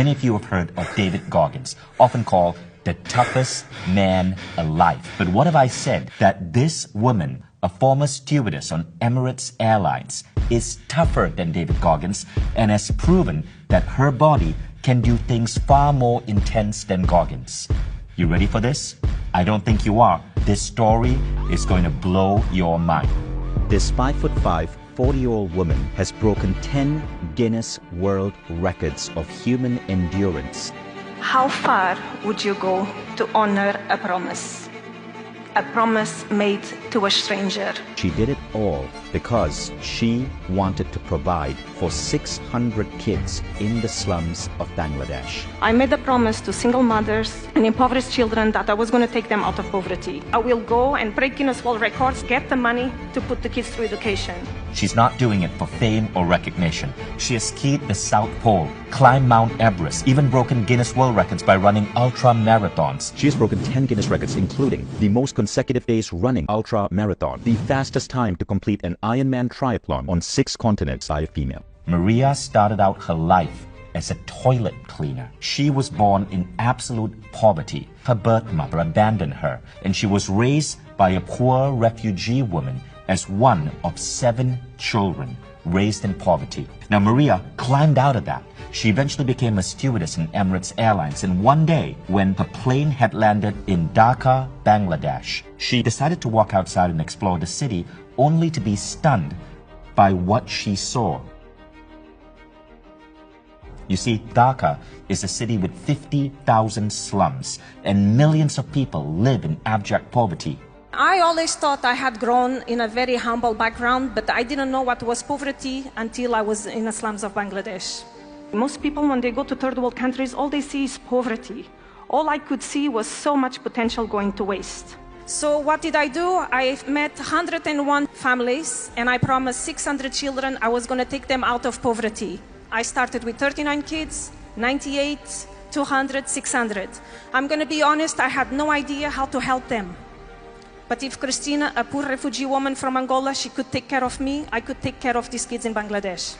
Many of you have heard of David Goggins, often called the toughest man alive. But what if I said that this woman, a former stewardess on Emirates Airlines, is tougher than David Goggins and has proven that her body can do things far more intense than Goggins? You ready for this? I don't think you are. This story is going to blow your mind. This 5'5", 40-year-old woman has broken 10 Guinness World Records of human endurance. How far would you go to honor a promise? A promise made to a stranger. She did it all because she wanted to provide for 600 kids in the slums of Bangladesh. I made a promise to single mothers and impoverished children that I was going to take them out of poverty. I will go and break Guinness World Records, get the money to put the kids through education. She's not doing it for fame or recognition. She has skied the South Pole, climbed Mount Everest, even broken Guinness World Records by running ultra marathons. She has broken 10 Guinness records, including the most consecutive days running ultra marathon, the fastest time to complete an Ironman triathlon on 6 continents by a female. Maria started out her life as a toilet cleaner. She was born in absolute poverty. Her birth mother abandoned her, and she was raised by a poor refugee woman as one of 7 children raised in poverty. Now, Maria climbed out of that. She eventually became a stewardess in Emirates Airlines, and one day, when her plane had landed in Dhaka, Bangladesh, she decided to walk outside and explore the city, only to be stunned by what she saw. You see, Dhaka is a city with 50,000 slums, and millions of people live in abject poverty. I always thought I had grown in a very humble background, but I didn't know what was poverty until I was in the slums of Bangladesh. Most people, when they go to third world countries, all they see is poverty. All I could see was so much potential going to waste. So what did I do? I met 101 families, and I promised 600 children I was going to take them out of poverty. I started with 39 kids, 98, 200, 600. I'm going to be honest, I had no idea how to help them. But if Christina, a poor refugee woman from Angola, she could take care of me, I could take care of these kids in Bangladesh.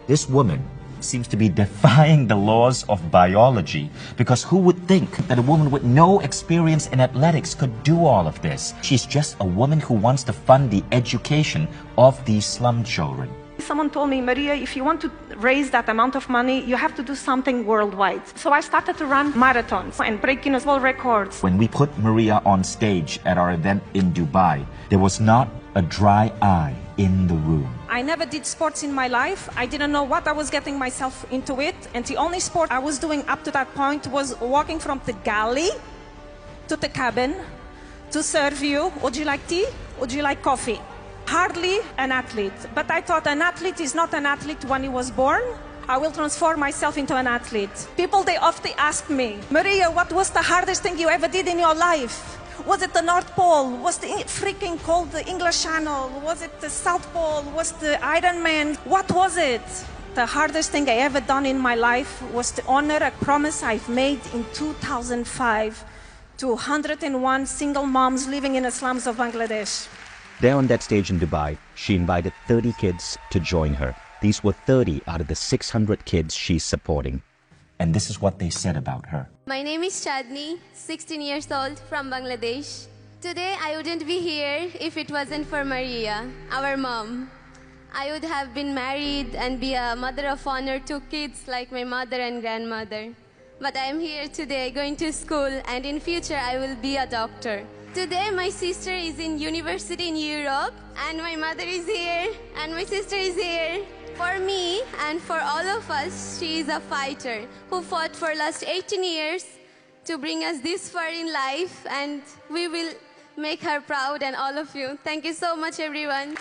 This woman seems to be defying the laws of biology, because who would think that a woman with no experience in athletics could do all of this? She's just a woman who wants to fund the education of these slum children. Someone told me, Maria, if you want to raise that amount of money, you have to do something worldwide. So I started to run marathons and break Guinness World Records. When we put Maria on stage at our event in Dubai, there was not a dry eye in the room. I never did sports in my life. I didn't know what I was getting myself into it. And the only sport I was doing up to that point was walking from the galley to the cabin to serve you. Would you like tea? Would you like coffee? Hardly an athlete. But I thought an athlete is not an athlete when he was born. I will transform myself into an athlete. People, they often ask me, Maria, what was the hardest thing you ever did in your life? Was it the North Pole? Was it freaking cold, the English Channel? Was it the South Pole? Was the Ironman? What was it? The hardest thing I ever done in my life was to honor a promise I've made in 2005 to 101 single moms living in the slums of Bangladesh. There on that stage in Dubai, she invited 30 kids to join her. These were 30 out of the 600 kids she's supporting. And this is what they said about her. My name is Chadni, 16 years old, from Bangladesh. Today I wouldn't be here if it wasn't for Maria, our mom. I would have been married and be a mother of honor to kids like my mother and grandmother. But I am here today going to school, and in future I will be a doctor. Today my sister is in university in Europe, and my mother is here, and my sister is here. For me and for all of us, she is a fighter who fought for last 18 years to bring us this far in life, and we will make her proud, and all of you. Thank you so much, everyone.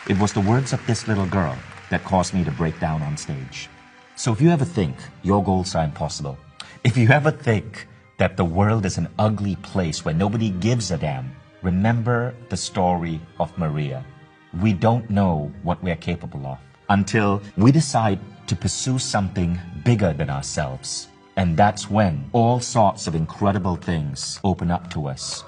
It was the words of this little girl that caused me to break down on stage. So if you ever think your goals are impossible, if you ever think that the world is an ugly place where nobody gives a damn, remember the story of Maria. We don't know what we're capable of until we decide to pursue something bigger than ourselves. And that's when all sorts of incredible things open up to us.